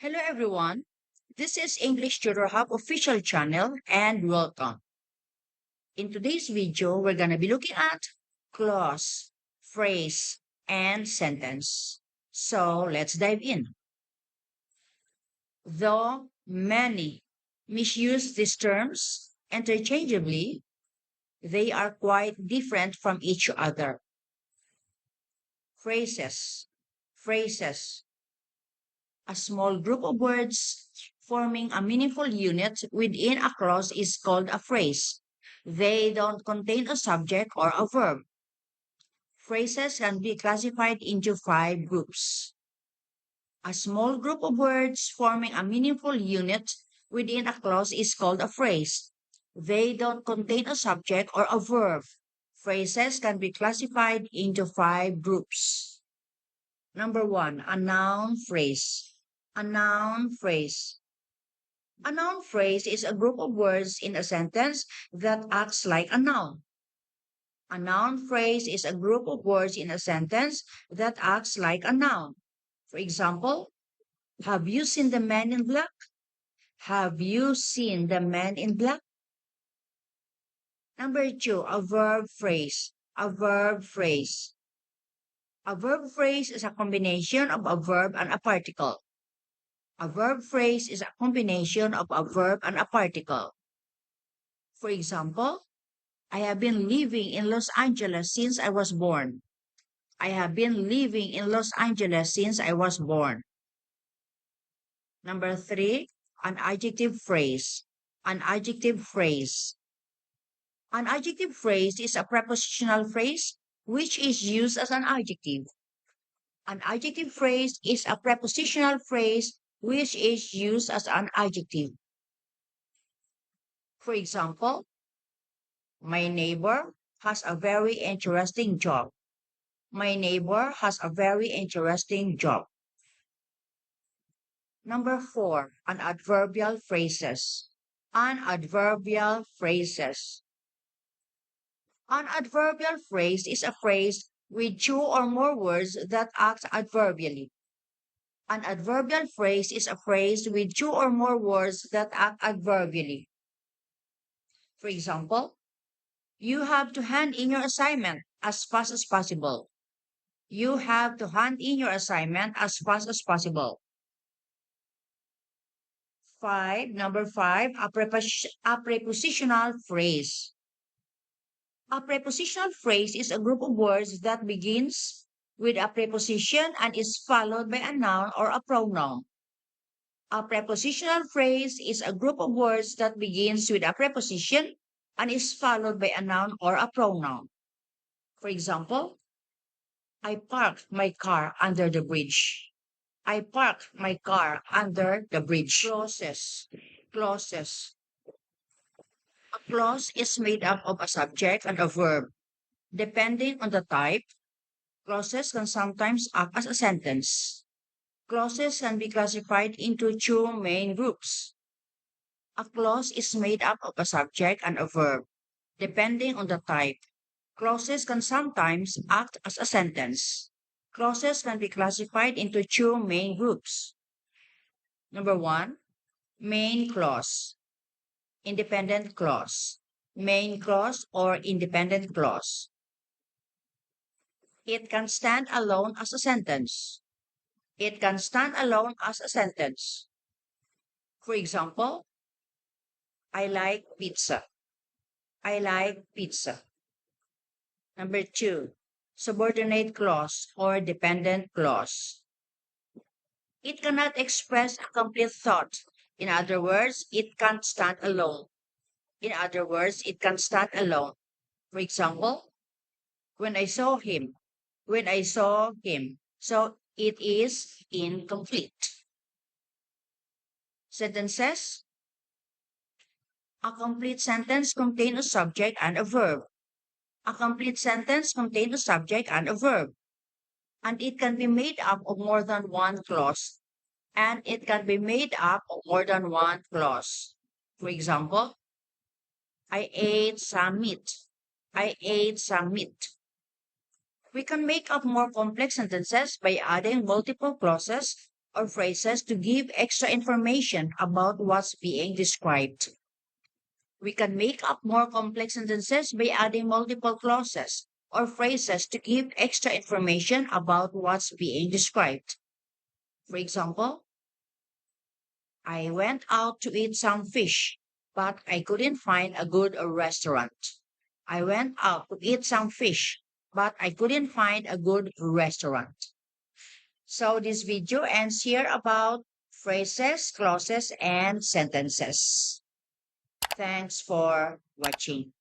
Hello everyone. This is English Tutor Hub official channel and welcome. In today's video, we're going to be looking at clause, phrase, and sentence. So let's dive in. Though many misuse these terms interchangeably, they are quite different from each other. Phrases. Phrases. A small group of words forming a meaningful unit within a clause is called a phrase. They don't contain a subject or a verb. Phrases can be classified into five groups. A small group of words forming a meaningful unit within a clause is called a phrase. They don't contain a subject or a verb. Phrases can be classified into five groups. Number one, a noun phrase. A noun phrase. A noun phrase is a group of words in a sentence that acts like a noun. A noun phrase is a group of words in a sentence that acts like a noun. For example, have you seen the man in black? Have you seen the man in black? Number two, a verb phrase. A verb phrase. A verb phrase is a combination of a verb and a particle. A verb phrase is a combination of a verb and a particle. For example, I have been living in Los Angeles since I was born. I have been living in Los Angeles since I was born. Number three, an adjective phrase. An adjective phrase. An adjective phrase is a prepositional phrase which is used as an adjective. An adjective phrase is a prepositional phrase which is used as an adjective. For example, my neighbor has a very interesting job. My neighbor has a very interesting job. Number four, an adverbial phrases. An adverbial phrases. An adverbial phrase is a phrase with two or more words that act adverbially. An adverbial phrase is a phrase with two or more words that act adverbially. For example, you have to hand in your assignment as fast as possible. You have to hand in your assignment as fast as possible. Number five, a prepositional phrase. A prepositional phrase is a group of words that begins with a preposition and is followed by a noun or a pronoun. A prepositional phrase is a group of words that begins with a preposition and is followed by a noun or a pronoun. For example, I parked my car under the bridge. I parked my car under the bridge. Clauses. Clauses. A clause is made up of a subject and a verb. Depending on the type, clauses can sometimes act as a sentence. Clauses can be classified into two main groups. A clause is made up of a subject and a verb. Depending on the type, clauses can sometimes act as a sentence. Clauses can be classified into two main groups. Number one, main clause, independent clause. Main clause or independent clause. It can stand alone as a sentence. It can stand alone as a sentence. For example, I like pizza. I like pizza. Number two, subordinate clause or dependent clause. It cannot express a complete thought. In other words, it can't stand alone. In other words, it can stand alone. For example, when I saw him, when I saw him. So it is incomplete. Sentences. A complete sentence contains a subject and a verb. A complete sentence contains a subject and a verb. And it can be made up of more than one clause. And it can be made up of more than one clause. For example, I ate some meat. I ate some meat. We can make up more complex sentences by adding multiple clauses or phrases to give extra information about what's being described. We can make up more complex sentences by adding multiple clauses or phrases to give extra information about what's being described. For example, I went out to eat some fish, but I couldn't find a good restaurant. I went out to eat some fish, but I couldn't find a good restaurant. So this video ends here about phrases, clauses, and sentences. Thanks for watching.